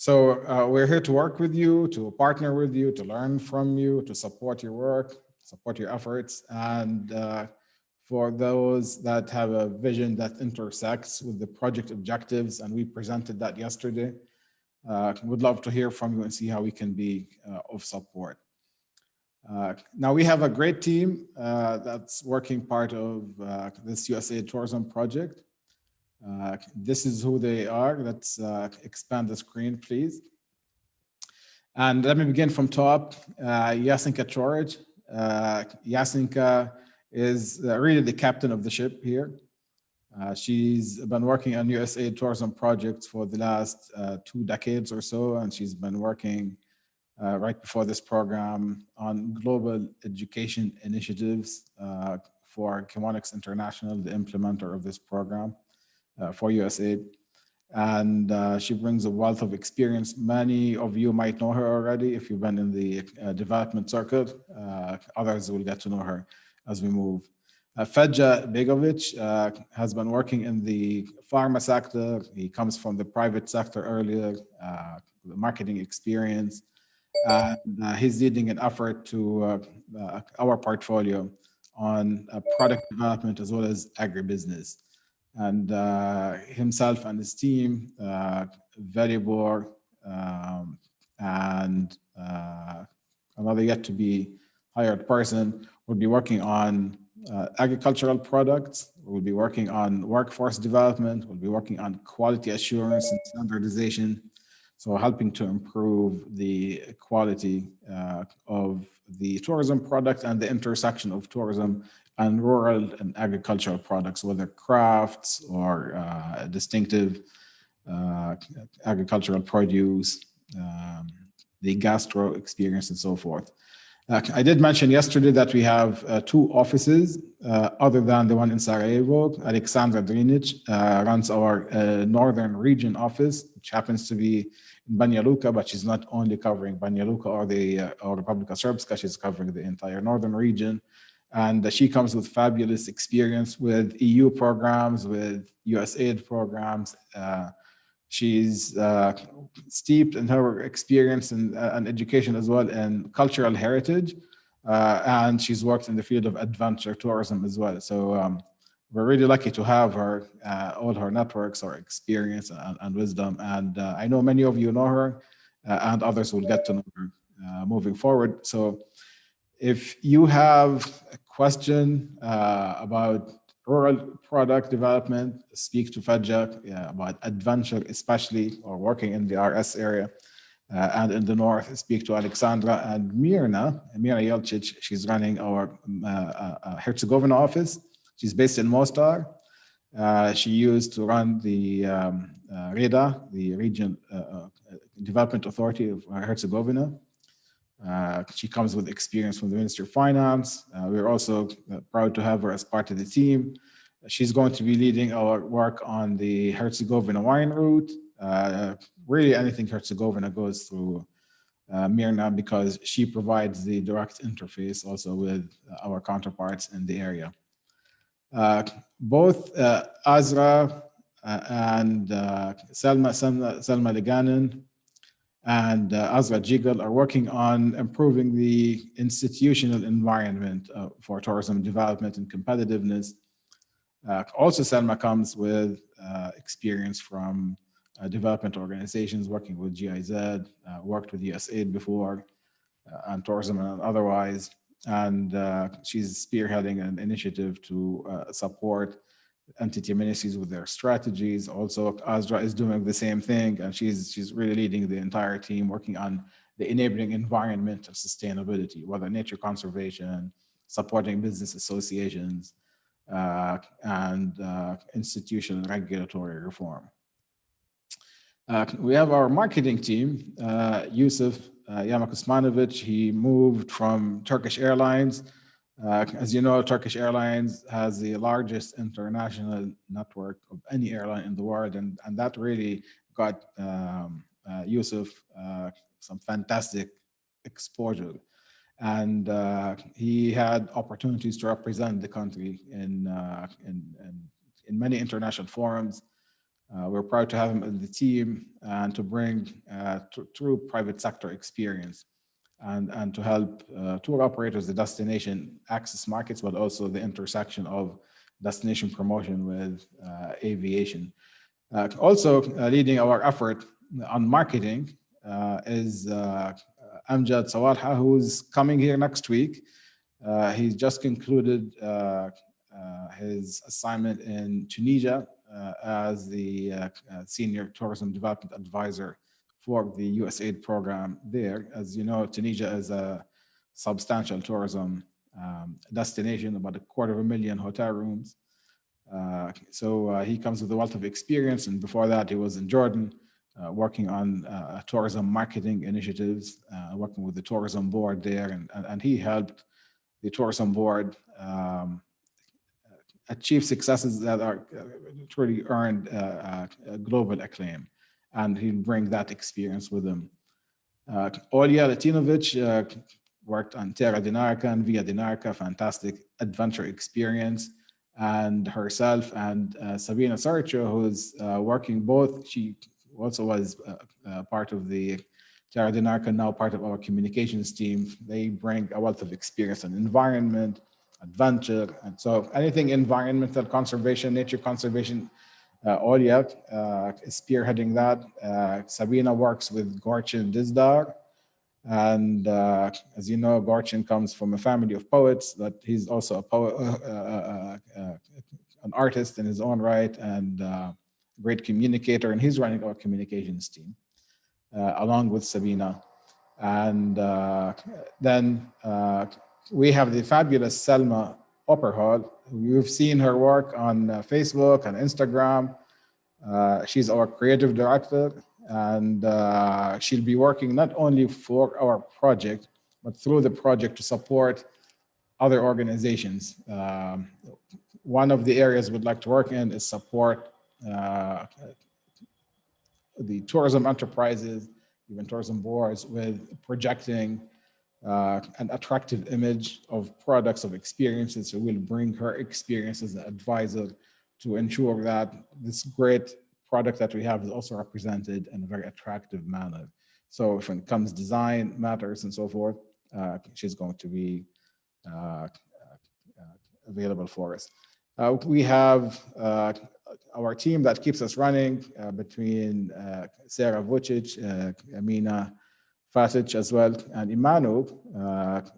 We're here to work with you, to partner with you, to learn from you, to support your work, support your efforts. And for those that have a vision that intersects with the project objectives, and we presented that yesterday, we'd love to hear from you and see how we can be of support. Now we have a great team that's working part of this USAID Tourism project. This is who they are. Let's expand the screen, please. And let me begin from top. Yasinka Chorich. Yasinka is really the captain of the ship here. She's been working on USAID tourism projects for the last 2 decades or so, and she's been working right before this program on global education initiatives for Kiwanis International, the implementer of this program for USAID. And she brings a wealth of experience. Many of you might know her already if you've been in the development circuit. Others will get to know her as we move. Fedja Begovic has been working in the pharma sector. He comes from the private sector earlier, the marketing experience. And he's leading an effort to our portfolio on product development as well as agribusiness. And himself and his team, Velibor, and another yet to be hired person, will be working on agricultural products. We'll be working on workforce development. We'll be working on quality assurance and standardization. So helping to improve the quality of the tourism product and the intersection of tourism and rural and agricultural products, whether crafts or distinctive agricultural produce, the gastro experience and so forth. I did mention yesterday that we have 2 offices other than the one in Sarajevo. Aleksandra Drinic runs our northern region office, which happens to be in Banja Luka, but she's not only covering Banja Luka or Republika Srpska, she's covering the entire northern region. And she comes with fabulous experience with EU programs, with USAID programs. She's steeped in her experience and education as well in cultural heritage. And she's worked in the field of adventure tourism as well. So we're really lucky to have her, all her networks, her experience and wisdom. And I know many of you know her and others will get to know her moving forward. So if you have a question about rural product development, speak to Fedja about adventure, especially, or working in the RS area. And in the north, speak to Alexandra and Mira Jelcic. She's running our Herzegovina office. She's based in Mostar. She used to run the REDA, the Region Development Authority of Herzegovina. She comes with experience from the Ministry of Finance. We're also proud to have her as part of the team. She's going to be leading our work on the Herzegovina wine route. Really anything Herzegovina goes through Mirna, because she provides the direct interface also with our counterparts in the area. Both Azra and Selma Leganin and Azra Jigal are working on improving the institutional environment for tourism development and competitiveness. Also, Selma comes with experience from development organizations, working with GIZ, worked with USAID before, and tourism and otherwise. And she's spearheading an initiative to support entity ministries with their strategies. Also, Azra is doing the same thing, and she's really leading the entire team, working on the enabling environment of sustainability, whether nature conservation, supporting business associations, and institutional and regulatory reform. We have our marketing team, Yusuf Yamak Osmanovic. He moved from Turkish Airlines. As you know, Turkish Airlines has the largest international network of any airline in the world, and that really got Yusuf some fantastic exposure. And he had opportunities to represent the country in many international forums. We're proud to have him in the team and to bring true private sector experience and to help tour operators, the destination access markets, but also the intersection of destination promotion with aviation. Also leading our effort on marketing is Amjad Sawalha, who's coming here next week. He's just concluded his assignment in Tunisia as the Senior Tourism Development Advisor for the USAID program there. As you know, Tunisia is a substantial tourism destination, about 250,000 hotel rooms. So he comes with a wealth of experience, and before that he was in Jordan working on tourism marketing initiatives, working with the tourism board there, and he helped the tourism board achieve successes that are truly earned global acclaim, and he'll bring that experience with him. Olya Latinovic worked on Terra Dinarca and Via Dinarca, fantastic adventure experience, and herself and Sabina Sarcho, who's working both. She also was part of the Terra Dinarca, now part of our communications team. They bring a wealth of experience in environment, adventure, and so anything environmental conservation, nature conservation, Olya is spearheading that. Sabina works with Gorchin Dizdar, and as you know, Gorchin comes from a family of poets, but he's also a poet, an artist in his own right, and a great communicator, and he's running our communications team along with Sabina. And then we have the fabulous Selma Opperhall. You've seen her work on Facebook and Instagram. She's our creative director, and she'll be working not only for our project, but through the project to support other organizations. One of the areas we'd like to work in is support the tourism enterprises, even tourism boards, with projecting an attractive image of products, of experiences. So we'll bring her experience as an advisor to ensure that this great product that we have is also represented in a very attractive manner. So if it comes design matters and so forth, she's going to be available for us. We have our team that keeps us running between Sarah Vucic, Amina Fatic as well, and Imanu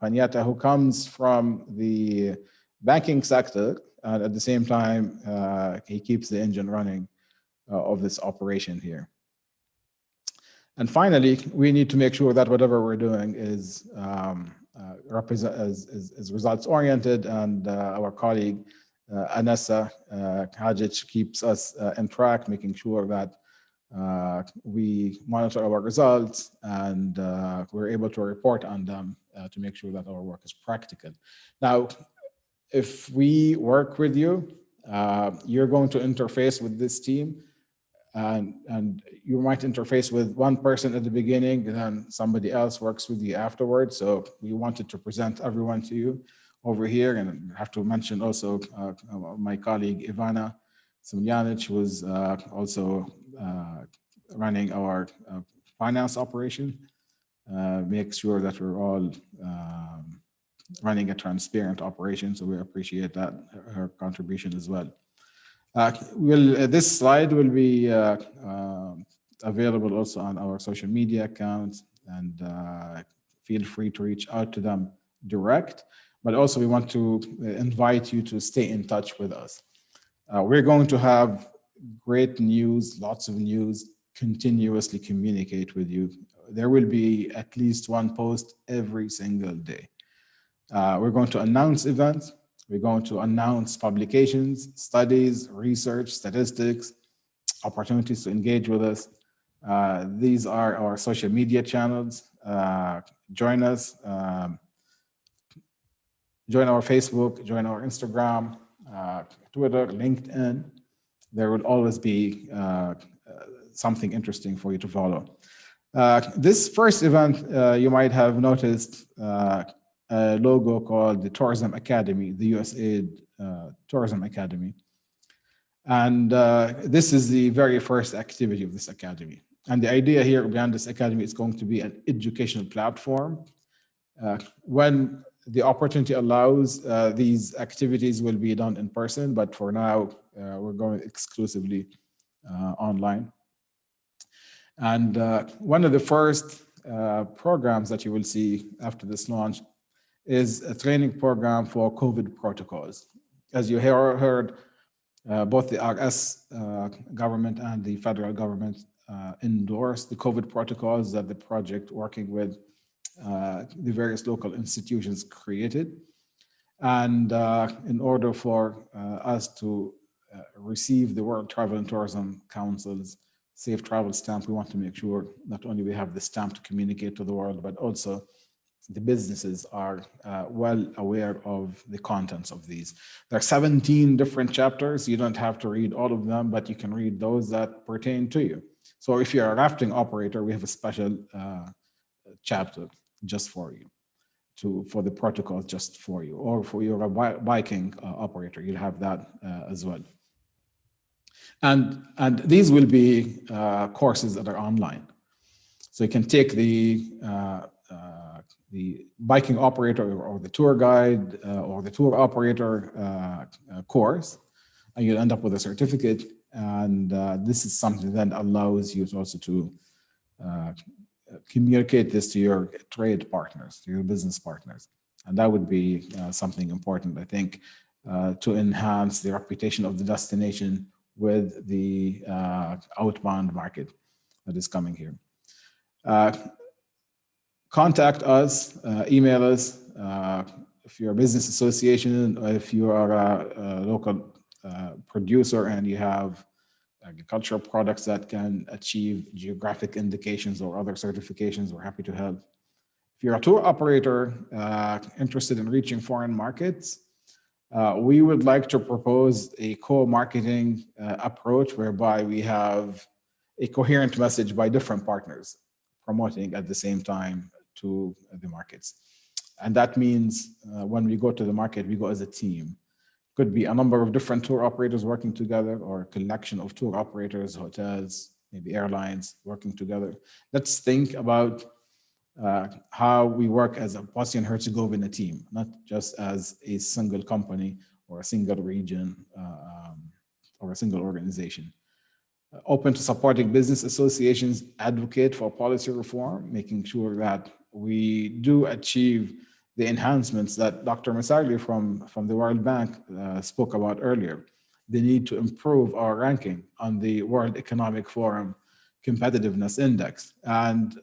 Panyata, who comes from the banking sector, and at the same time, he keeps the engine running of this operation here. And finally, we need to make sure that whatever we're doing is results oriented, and our colleague Anessa Hajic keeps us in track, making sure that we monitor our results and we're able to report on them to make sure that our work is practical. Now, if we work with you, you're going to interface with this team, and you might interface with one person at the beginning, and then somebody else works with you afterwards. So we wanted to present everyone to you over here, and I have to mention also my colleague Ivana Smljanic, who was also running our finance operation, make sure that we're all running a transparent operation. So we appreciate that, her contribution as well. This slide will be available also on our social media accounts, and feel free to reach out to them direct. But also we want to invite you to stay in touch with us. We're going to have great news, lots of news, continuously communicate with you. There will be at least one post every single day. We're going to announce events. We're going to announce publications, studies, research, statistics, opportunities to engage with us. These are our social media channels. Join us. Join our Facebook, join our Instagram, Twitter, LinkedIn. There will always be something interesting for you to follow. This first event, you might have noticed a logo called the Tourism Academy, the USAID Tourism Academy. And this is the very first activity of this academy. And the idea here behind this academy is going to be an educational platform. When the opportunity allows, these activities will be done in person, but for now, we're going exclusively online. And one of the first programs that you will see after this launch is a training program for COVID protocols. As you heard, both the RS government and the federal government endorsed the COVID protocols that the project working with the various local institutions created. And in order for us to receive the World Travel and Tourism Council's Safe Travel stamp, we want to make sure not only we have the stamp to communicate to the world, but also the businesses are well aware of the contents of these. There are 17 different chapters. You don't have to read all of them, but you can read those that pertain to you. So if you're a rafting operator, we have a special chapter just for you, for the protocols just for you, or for your biking operator, you'll have that as well. And these will be courses that are online. So you can take the biking operator or the tour guide or the tour operator course, and you'll end up with a certificate. And this is something that allows you to also to communicate this to your trade partners, to your business partners. And that would be something important, I think, to enhance the reputation of the destination with the outbound market that is coming here. Contact us, email us, if you're a business association, or if you are a local producer and you have agricultural products that can achieve geographic indications or other certifications, we're happy to help. If you're a tour operator interested in reaching foreign markets, we would like to propose a co-marketing approach whereby we have a coherent message by different partners promoting at the same time to the markets. And that means when we go to the market, we go as a team. Could be a number of different tour operators working together, or a collection of tour operators, hotels, maybe airlines working together. Let's think about how we work as a Bosnia and Herzegovina team, not just as a single company or a single region or a single organization. Open to supporting business associations, advocate for policy reform, making sure that we do achieve the enhancements that Dr. Masagli from the World Bank spoke about earlier. The need to improve our ranking on the World Economic Forum Competitiveness Index. And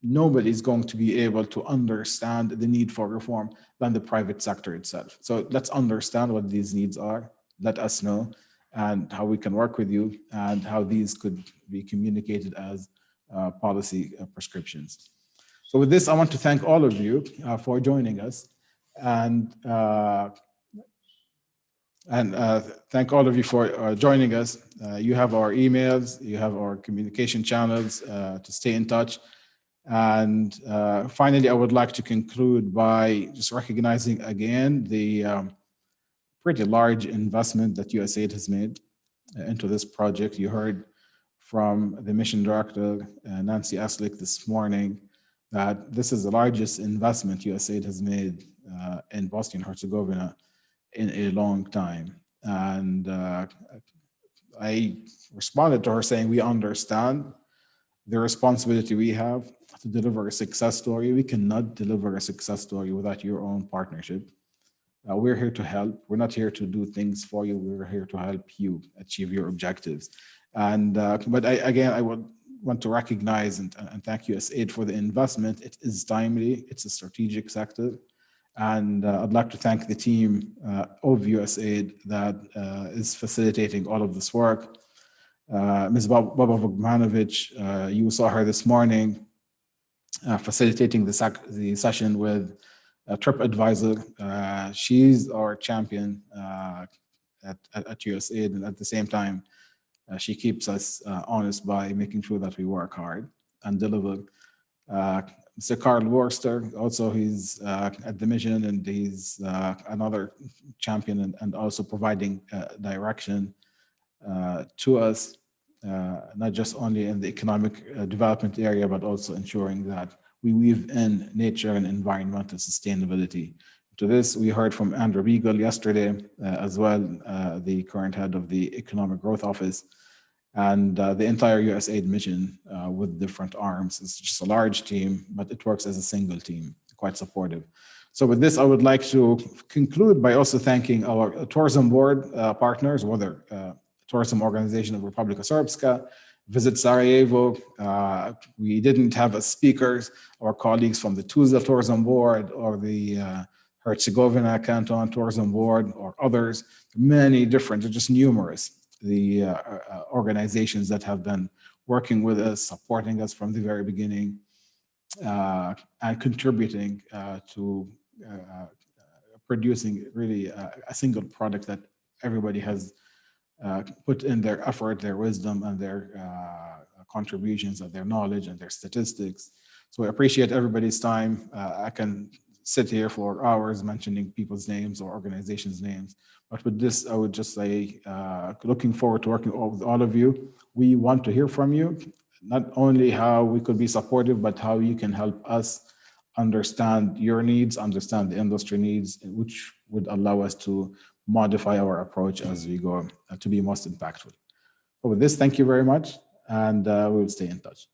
nobody's going to be able to understand the need for reform than the private sector itself. So let's understand what these needs are, let us know, and how we can work with you, and how these could be communicated as policy prescriptions. So with this, I want to thank all of you for joining us, and thank all of you for joining us. You have our emails, you have our communication channels to stay in touch. And finally, I would like to conclude by just recognizing again the pretty large investment that USAID has made into this project. You heard from the mission director, Nancy Aslick, this morning, that this is the largest investment USAID has made in Bosnia and Herzegovina in a long time. And I responded to her saying, we understand the responsibility we have to deliver a success story. We cannot deliver a success story without your own partnership. We're here to help. We're not here to do things for you. We're here to help you achieve your objectives. And but I would want to recognize and thank USAID for the investment. It is timely. It's a strategic sector. And I'd like to thank the team of USAID that is facilitating all of this work. Ms. Baba Vogmanovic, you saw her this morning facilitating the session with TripAdvisor. She's our champion at USAID, and at the same time, she keeps us honest by making sure that we work hard and deliver. Mr. Carl Worster, also he's at the mission, and he's another champion and also providing direction to us, not just only in the economic development area, but also ensuring that we weave in nature and environmental sustainability. To this, we heard from Andrew Beagle yesterday, as well, the current head of the Economic Growth Office, and the entire USAID mission with different arms. It's just a large team, but it works as a single team, quite supportive. So with this, I would like to conclude by also thanking our tourism board partners, whether Tourism Organization of Republika Srpska, Visit Sarajevo. We didn't have speakers, our colleagues from the Tuzla Tourism Board or the Herzegovina Canton Tourism Board or others, many different, just numerous, the organizations that have been working with us, supporting us from the very beginning, and contributing to producing really a single product that everybody has put in their effort, their wisdom, and their contributions, and their knowledge, and their statistics. So I appreciate everybody's time. I can sit here for hours mentioning people's names or organizations' names, but with this, I would just say, looking forward to working with all of you. We want to hear from you, not only how we could be supportive, but how you can help us understand your needs, understand the industry needs, which would allow us to modify our approach as we go to be most impactful. So with this, thank you very much, and we will stay in touch.